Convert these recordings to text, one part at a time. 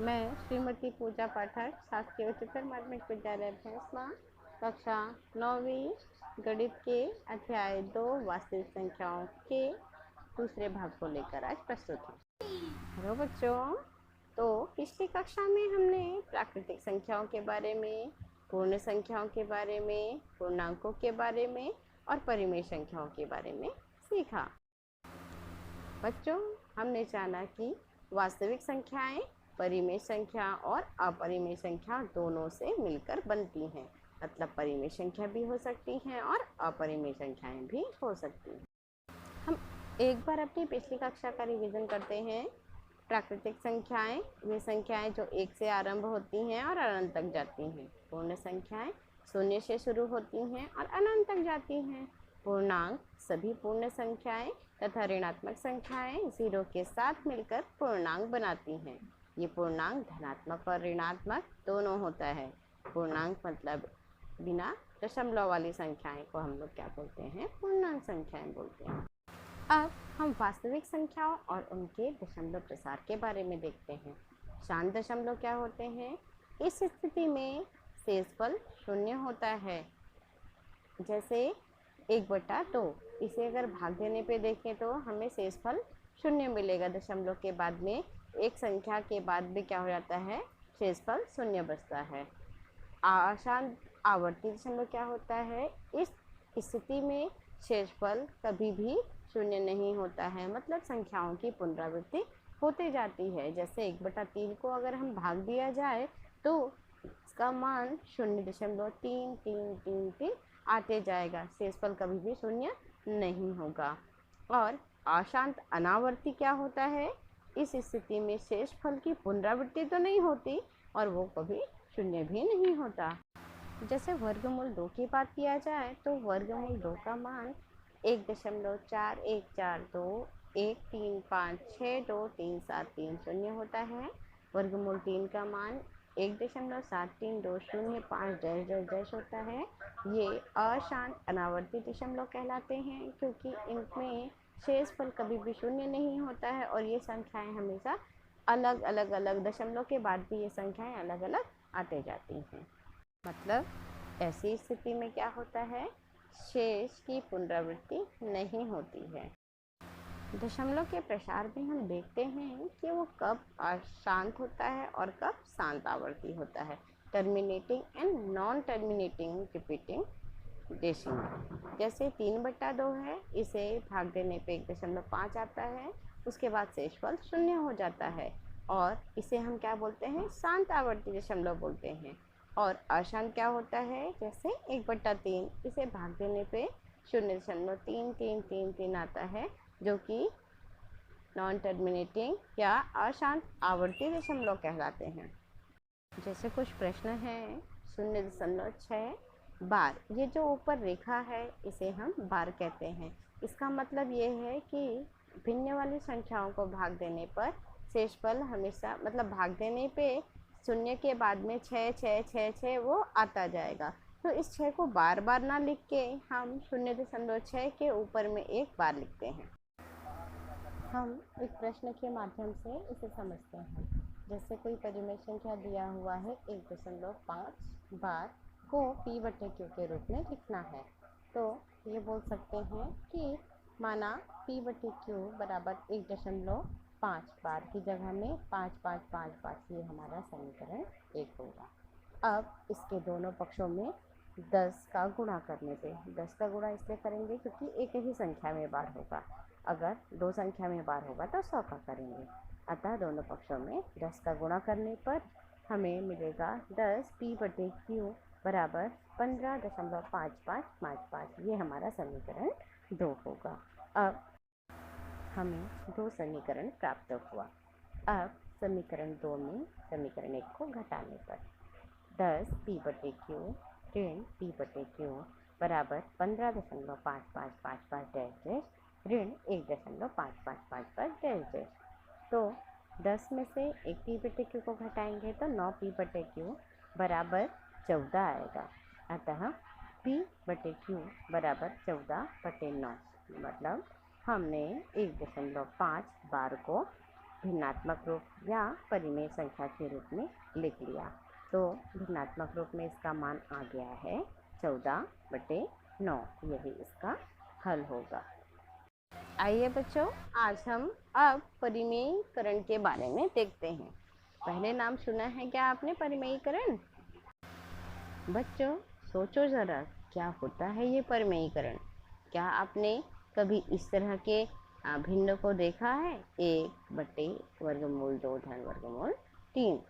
मैं श्रीमती पूजा पाठक शासकीय उच्चतर माध्यमिक विद्यालय भैंसवा कक्षा 9वीं गणित के अध्याय 2 वास्तविक संख्याओं के दूसरे भाग को लेकर आज प्रस्तुत हूँ। हेलो बच्चों, तो पिछली कक्षा में हमने प्राकृतिक संख्याओं के बारे में, पूर्ण संख्याओं के बारे में, पूर्णांकों के बारे में और परिमेय संख्याओं के बारे में सीखा। बच्चों, हमने जाना कि वास्तविक संख्याएं परिमेय संख्या और अपरिमेय संख्या दोनों से मिलकर बनती हैं। मतलब परिमेय संख्या भी हो सकती हैं और अपरिमेय संख्याएं भी हो सकती हैं। हम एक बार अपनी पिछली कक्षा का रिवीजन करते हैं। प्राकृतिक संख्याएं वे संख्याएं जो 1 से आरंभ होती हैं और अनंत तक जाती हैं। पूर्ण संख्याएं 0 से शुरू होती हैं और अनंत तक जाती हैं। पूर्णांक सभी पूर्ण संख्याएं तथा ऋणात्मक संख्याएं 0 के साथ मिलकर पूर्णांक बनाती हैं। ये पूर्णांक धनात्मक और ऋणात्मक दोनों होता है। पूर्णांक मतलब बिना दशमलव वाली संख्याएं को हम लोग क्या बोलते हैं? पूर्णांक संख्याएं बोलते हैं। अब हम वास्तविक संख्याओं और उनके दशमलव प्रसार के बारे में देखते हैं। शांत दशमलव क्या होते हैं? इस स्थिति में शेषफल 0 होता है। जैसे 1/2, इसे अगर भाग देने पे देखें तो हमें शेषफल 0 मिलेगा। दशमलव के बाद में एक संख्या के बाद भी क्या हो जाता है? शेषफल 0 बचता है। अशांत आवर्ती दशमलव क्या होता है? इस स्थिति में शेषफल कभी भी 0 नहीं होता है। मतलब संख्याओं की पुनरावृत्ति होती जाती है। जैसे 1/3 को अगर हम भाग दिया जाए तो इसका मान 0.3333 आते जाएगा। शेषफल कभी भी 0 नहीं होगा। और अशांत अनावर्ती क्या होता है? इस स्थिति में शेषफल की पुनरावृत्ति तो नहीं होती और वो कभी 0 भी नहीं होता। जैसे वर्गमूल 2 की बात किया जाए तो वर्गमूल 2 का मान 1.414213562373 होता है। वर्गमूल 3 का मान 1.732050 होता है। ये अशांत अनावर्ती दशमलव कहलाते हैं क्योंकि इनमें शेषफल कभी भी 0 नहीं होता है और ये संख्याएं हमेशा अलग दशमलव के बाद भी ये संख्याएं अलग अलग आते जाती हैं। मतलब ऐसी स्थिति में क्या होता है? शेष की पुनरावृत्ति नहीं होती है। दशमलव के प्रसार में हम देखते हैं कि वो कब अशांत होता है और कब शांत आवर्ती होता है। Terminating and non terminating repeating decimal. जैसे 3/2 है, इसे भाग देने पे 1.5 आता है, उसके बाद शेषफल 0 हो जाता है और इसे हम क्या बोलते हैं? शांत आवर्ती दशमलव बोलते हैं। और अशांत क्या होता है? जैसे 1/3, इसे भाग देने पे 0.3333 आता है, जो कि नॉन टर्मिनेटिंग या अशांत आवर्ती दशमलव कहलाते हैं। जैसे कुछ प्रश्न हैं। 0.6 बार, ये जो ऊपर रेखा है इसे हम बार कहते हैं। इसका मतलब ये है कि भिन्न वाली संख्याओं को भाग देने पर शेषफल हमेशा, मतलब भाग देने पे 0 के बाद में 6 वो आता जाएगा। तो इस 6 को बार बार ना लिख के हम 0.6 के ऊपर में एक बार लिखते हैं। हम एक प्रश्न के माध्यम से इसे समझते हैं। जैसे कोई परिमेय संख्या दिया हुआ है 1.5 बार को p/q के रूप में लिखना है, तो ये बोल सकते हैं कि माना p/q बराबर 1.5 बार की जगह में 5 ये हमारा समीकरण 1 होगा। अब इसके दोनों पक्षों में 10 का गुणा करने पे, 10 का गुणा इसलिए करेंगे क्योंकि एक ही संख्या में बार होगा। अगर 2 संख्या में बार होगा तो 100 का करेंगे। अतः दोनों पक्षों में 10 का गुणा करने पर हमें मिलेगा 10 p/q बराबर 15.5555। ये हमारा समीकरण 2 होगा। अब हमें 2 समीकरण प्राप्त हुआ। अब समीकरण 2 में समीकरण 1 को घटाने पर 10 p/q ऋण p/q बराबर 15.5555 ऋण 1.5555। तो 10 में से एक p/q को घटाएंगे तो 9 p/q बराबर 14 आएगा। अतः p/q बराबर 14/9। मतलब हमने 1.5 बार को भिन्नात्मक रूप या परिमेय संख्या के रूप में लिख लिया। तो भिन्नात्मक रूप में इसका मान आ गया है 14/9। यही इसका हल होगा। आइए बच्चों, आज हम अब परिमेयीकरण के बारे में देखते हैं। पहले नाम सुना है क्या आपने, परिमेयीकरण? बच्चों सोचो ज़रा, क्या होता है ये परिमेयीकरण? क्या आपने कभी इस तरह के भिन्न को देखा है? 1/√2 धन वर्गमूल 3।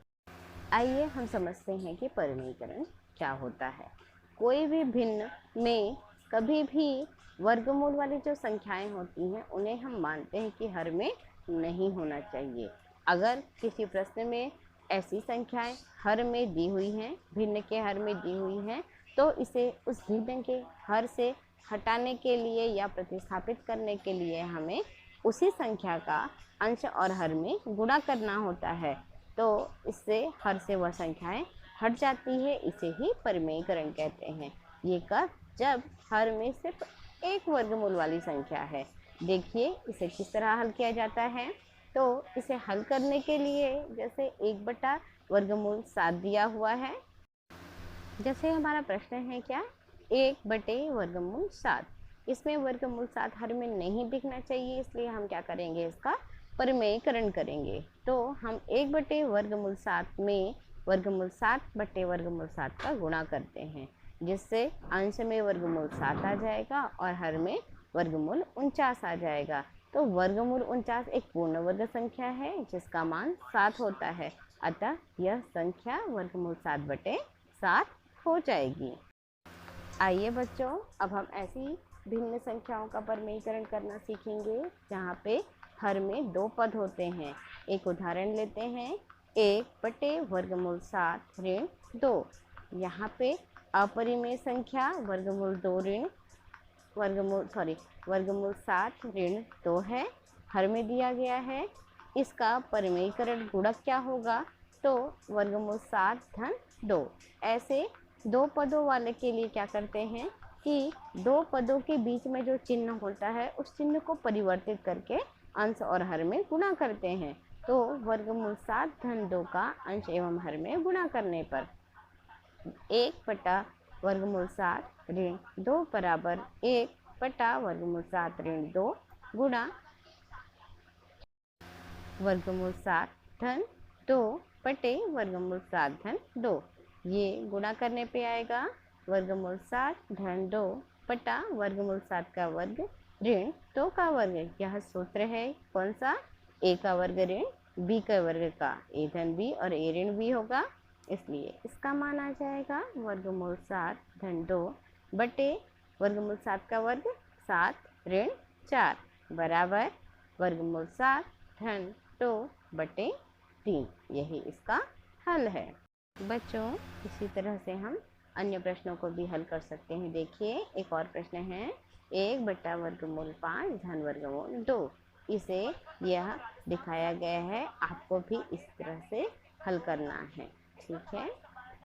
आइए हम समझते हैं कि परिमेयीकरण क्या होता है। कोई भी भिन्न में कभी भी वर्गमूल वाली जो संख्याएं होती हैं उन्हें हम मानते हैं कि हर में नहीं होना चाहिए। अगर किसी प्रश्न में ऐसी संख्याएं हर में दी हुई हैं, भिन्न के हर में दी हुई हैं, तो इसे उस भिन्न के हर से हटाने के लिए या प्रतिस्थापित करने के लिए हमें उसी संख्या का अंश और हर में गुणा करना होता है। तो इससे हर से वह संख्याएं हट जाती है, इसे ही परिमेयीकरण कहते हैं। ये कब? जब हर में सिर्फ एक वर्गमूल वाली संख्या है। देखिए इसे किस तरह हल किया जाता है। तो इसे हल करने के लिए जैसे 1/√7 दिया हुआ है। जैसे हमारा प्रश्न है क्या, 1/√7। इसमें वर्गमूल 7 हर में नहीं दिखना चाहिए, इसलिए हम क्या करेंगे, इसका परिमेयीकरण करेंगे। तो हम 1/√7 में वर्गमूल 7/√7 का गुणा करते हैं, जिससे अंश में वर्गमूल 7 आ जाएगा और हर में वर्गमूल 49 आ जाएगा। तो वर्गमूल 49 एक पूर्ण वर्ग संख्या है जिसका मान 7 होता है। अतः यह संख्या वर्गमूल 7/7 हो जाएगी। आइए बच्चों, अब हम ऐसी भिन्न संख्याओं का परिमेयीकरण करना सीखेंगे जहाँ पे हर में 2 पद होते हैं। एक उदाहरण लेते हैं, 1/√7-2। यहाँ पे अपरिमेय संख्या वर्गमूल 7-2 है, हर में दिया गया है। इसका परिमेयीकरण गुणक क्या होगा? तो वर्गमूल 7-2। ऐसे 2 पदों वाले के लिए क्या करते हैं कि 2 पदों के बीच में जो चिन्ह होता है उस चिन्ह को परिवर्तित करके अंश और हर में गुणा करते हैं। तो वर्गमूल 7-2 का अंश एवं हर में गुणा करने पर 1/√7-2 बराबर 1/√7-2 गुणा वर्गमूल 7-2/√7-2। ये गुणा करने पे आएगा वर्गमूल 7-2 बटा वर्गमूल 7 का वर्ग ऋण 2 का वर्ग। यह सूत्र है कौन सा? a का वर्ग ऋण b का वर्ग का a-b और a-b होगा, इसलिए इसका मान आ जाएगा वर्गमूल 7-2 बटे वर्गमूल 7 का वर्ग 7-4 बराबर वर्गमूल 7-2/3। यही इसका हल है। बच्चों इसी तरह से हम अन्य प्रश्नों को भी हल कर सकते हैं। देखिए एक और प्रश्न है, 1/√5 धन वर्गमूल 2। इसे यह दिखाया गया है, आपको भी इस तरह से हल करना है। ठीक है।